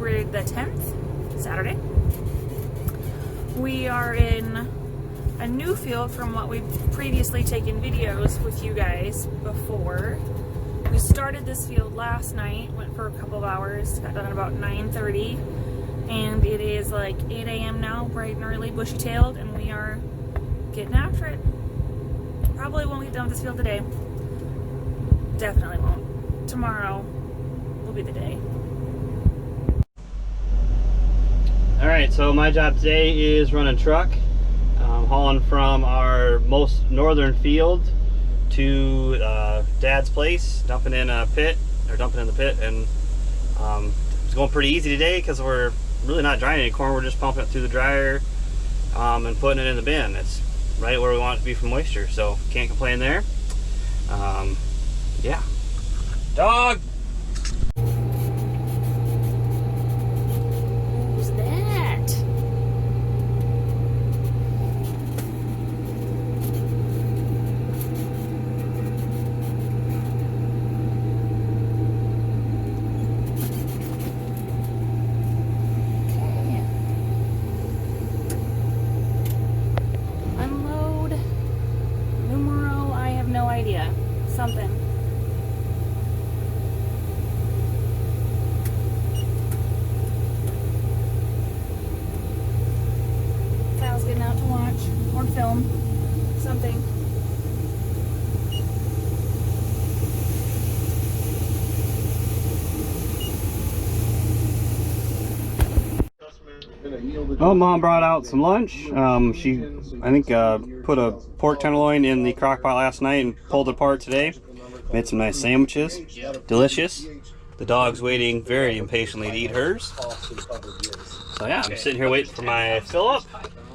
October the 10th, Saturday. We are in a new field from what we've previously taken videos with you guys before. We started this field last night, went for a couple of hours, got done at about 9:30, and it is like 8 a.m. now, bright and early, bushy-tailed, and we are getting after it. Probably won't get done with this field today. Definitely won't. Tomorrow will be the day. Alright, so my job today is running truck, hauling from our most northern field to Dad's place, dumping in the pit, and it's going pretty easy today because we're really not drying any corn. We're just pumping it through the dryer and putting it in the bin. It's right where we want it to be for moisture, so can't complain there. Yeah. Dog! Who's that? Okay. Unload. Numero, I have no idea. Something. Kyle's getting out to watch or film something. Oh, Mom brought out some lunch. She, I think, put a pork tenderloin in the crock pot last night and pulled it apart today. Made some nice sandwiches. Delicious. The dog's waiting very impatiently to eat hers. So yeah, I'm sitting here waiting for my fill up,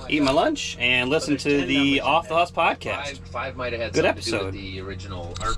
eat my lunch, and listen to the Off the Husk podcast. Five might have had Good something to do episode. with the original art.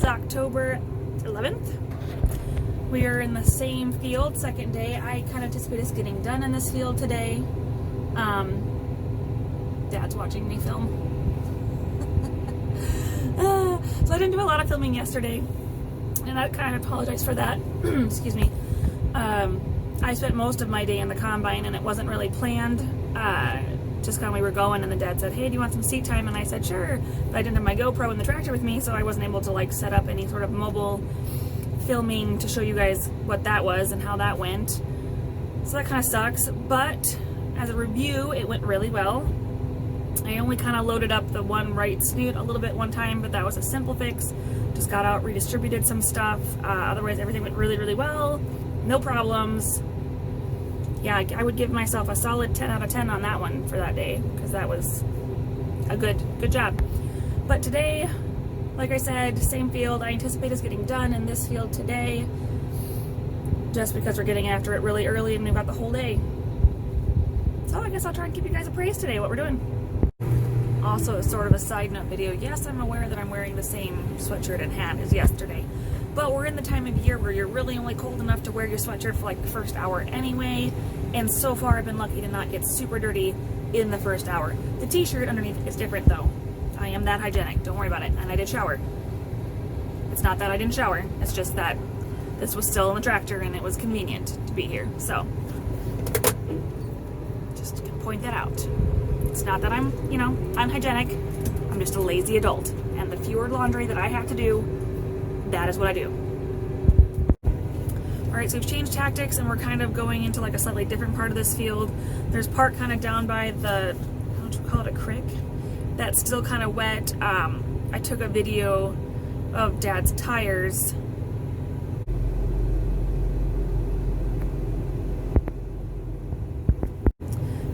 October 11th. We are in the same field, second day. I kind of anticipate us getting done in this field today. Dad's watching me film. So I didn't do a lot of filming yesterday, and I kind of apologize for that. Excuse me. I spent most of my day in the combine, and it wasn't really planned. Just kind of we were going, and the dad said, hey, do you want some seat time? And I said, sure. But I didn't have my GoPro in the tractor with me, so I wasn't able to like set up any sort of mobile filming to show you guys what that was and how that went. So that kind of sucks. But as a review, it went really well. I only kind of loaded up the one right snoot a little bit one time, but that was a simple fix. Just got out, redistributed some stuff. Otherwise, everything went really, really well. No problems. Yeah, I would give myself a solid 10 out of 10 on that one for that day, because that was a good job. But today, like I said, same field. I anticipate us getting done in this field today. just because we're getting after it really early and we've got the whole day. So I guess I'll try and keep you guys appraised today what we're doing. Also, sort of a side note video, yes, I'm aware that I'm wearing the same sweatshirt and hat as yesterday, but we're in the time of year where you're really only cold enough to wear your sweatshirt for like the first hour anyway, and so far I've been lucky to not get super dirty in the first hour. The t-shirt underneath is different though. I am that hygienic, don't worry about it, and I did shower. It's not that I didn't shower, it's just that this was still in the tractor and it was convenient to be here, so just to point that out. It's not that I'm, unhygienic. I'm just a lazy adult. And the fewer laundry that I have to do, that is what I do. Alright, so we've changed tactics and we're kind of going into like a slightly different part of this field. There's part kind of down by the, how would you call it, a creek? That's still kind of wet. I took a video of Dad's tires.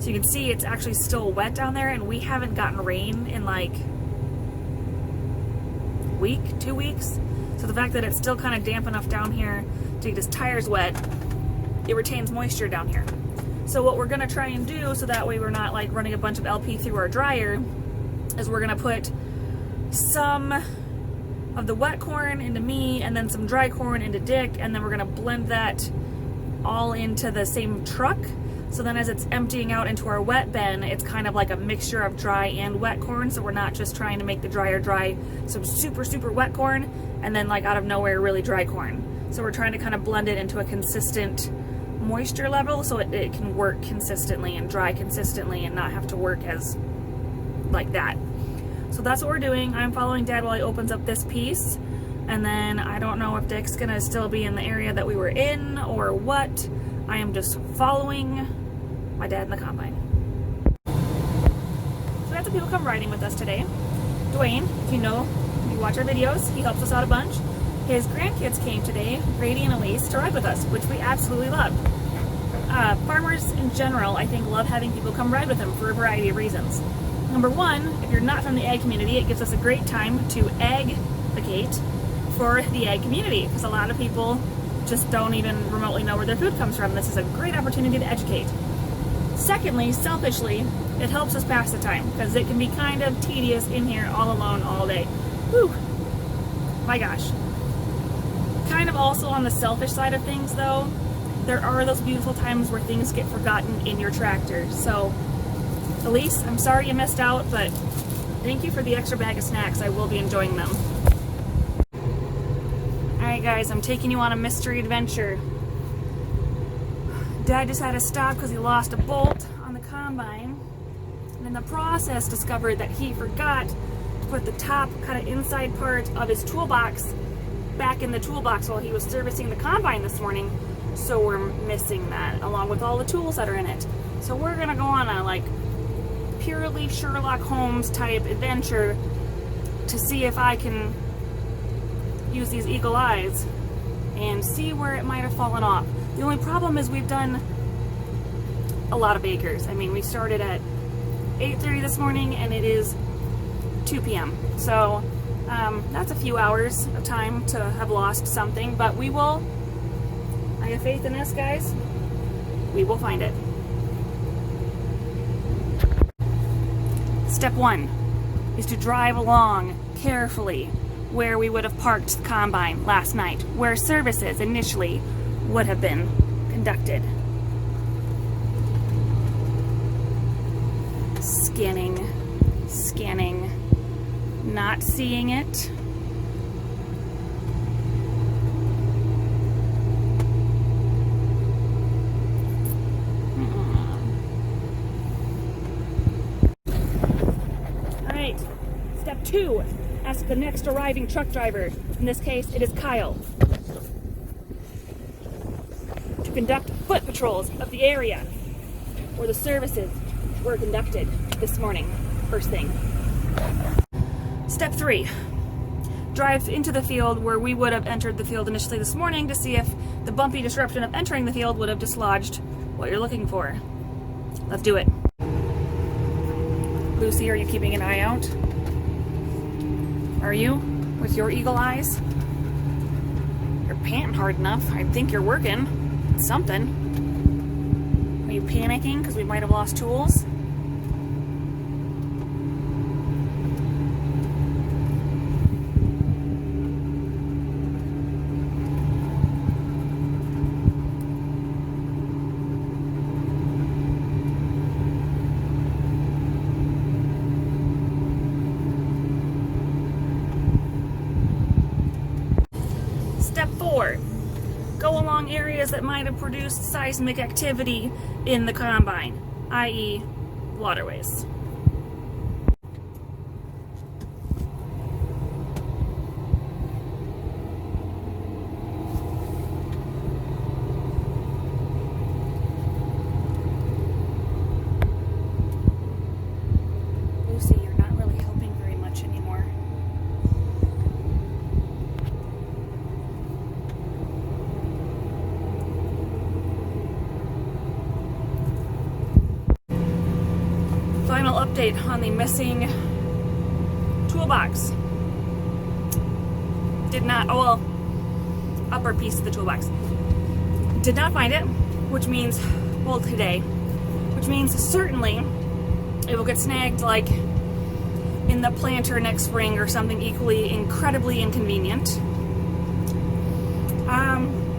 So you can see it's actually still wet down there, and we haven't gotten rain in like a week, 2 weeks. So the fact that it's still kind of damp enough down here to get his tires wet, it retains moisture down here. So what we're gonna try and do, so that way we're not like running a bunch of LP through our dryer, is we're gonna put some of the wet corn into me and then some dry corn into Dick, and then we're gonna blend that all into the same truck. So then as it's emptying out into our wet bin, it's kind of like a mixture of dry and wet corn, so we're not just trying to make the dryer dry some super, super wet corn and then like out of nowhere really dry corn. So we're trying to kind of blend it into a consistent moisture level so it can work consistently and dry consistently and not have to work as like that. So that's what we're doing. I'm following Dad while he opens up this piece, and then I don't know if Dick's gonna still be in the area that we were in or what. I am just following my dad in the combine. So we have some people come riding with us today. Dwayne, if you know, if you watch our videos, he helps us out a bunch. His grandkids came today, Grady and Elise, to ride with us, which we absolutely love. Farmers in general, I think, love having people come ride with them for a variety of reasons. Number one, if you're not from the ag community, it gives us a great time to advocate for the ag community, because a lot of people just don't even remotely know where their food comes from. This is a great opportunity to educate. Secondly, selfishly, it helps us pass the time, because it can be kind of tedious in here all alone all day. Whew. My gosh. Kind of also on the selfish side of things though, there are those beautiful times where things get forgotten in your tractor. So, Elise, I'm sorry you missed out, but thank you for the extra bag of snacks. I will be enjoying them. Alright guys, I'm taking you on a mystery adventure. Dad just had to stop because he lost a bolt on the combine, and in the process discovered that he forgot to put the top kind of inside part of his toolbox back in the toolbox while he was servicing the combine this morning. So we're missing that along with all the tools that are in it. So we're gonna go on a like purely Sherlock Holmes type adventure to see if I can use these eagle eyes and see where it might have fallen off. The only problem is we've done a lot of acres. I mean, we started at 8:30 this morning and it is 2 p.m. So that's a few hours of time to have lost something, but we will, I have faith in this, guys. We will find it. Step one is to drive along carefully where we would have parked the combine last night, where services initially would have been conducted. Scanning, not seeing it. Alright, step two, ask the next arriving truck driver. In this case, it is Kyle, to conduct foot patrols of the area where the services were conducted this morning, first thing. Step three, drive into the field where we would have entered the field initially this morning to see if the bumpy disruption of entering the field would have dislodged what you're looking for. Let's do it. Lucy, are you keeping an eye out? Are you? With your eagle eyes? You're panting hard enough. I think you're working. need something. Are you panicking because we might have lost tools? Step 4. Go along areas that might have produced seismic activity in the combine, i.e. waterways. Lucy, you're not really helping very much anymore. Final update on the missing toolbox. Did not, oh well, upper piece of the toolbox. Did not find it, which means, well, today, which means certainly it will get snagged like in the planter next spring or something equally incredibly inconvenient.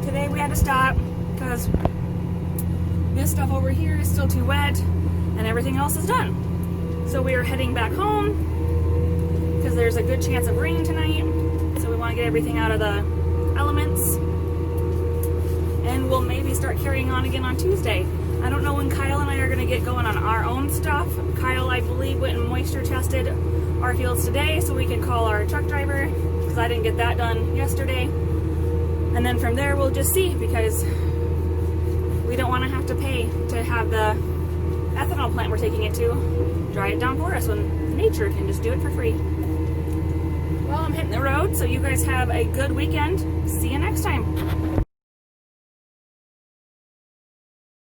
Today we had to stop because this stuff over here is still too wet and everything else is done. So we are heading back home because there's a good chance of rain tonight. So we want to get everything out of the elements. And we'll maybe start carrying on again on Tuesday. I don't know when Kyle and I are going to get going on our own stuff. Kyle, I believe, went and moisture tested our fields today so we can call our truck driver because I didn't get that done yesterday. And then from there we'll just see because we don't want to have to pay to have the ethanol plant we're taking it to dry it down for us when nature can just do it for free. Well, I'm hitting the road, so you guys have a good weekend. See you next time.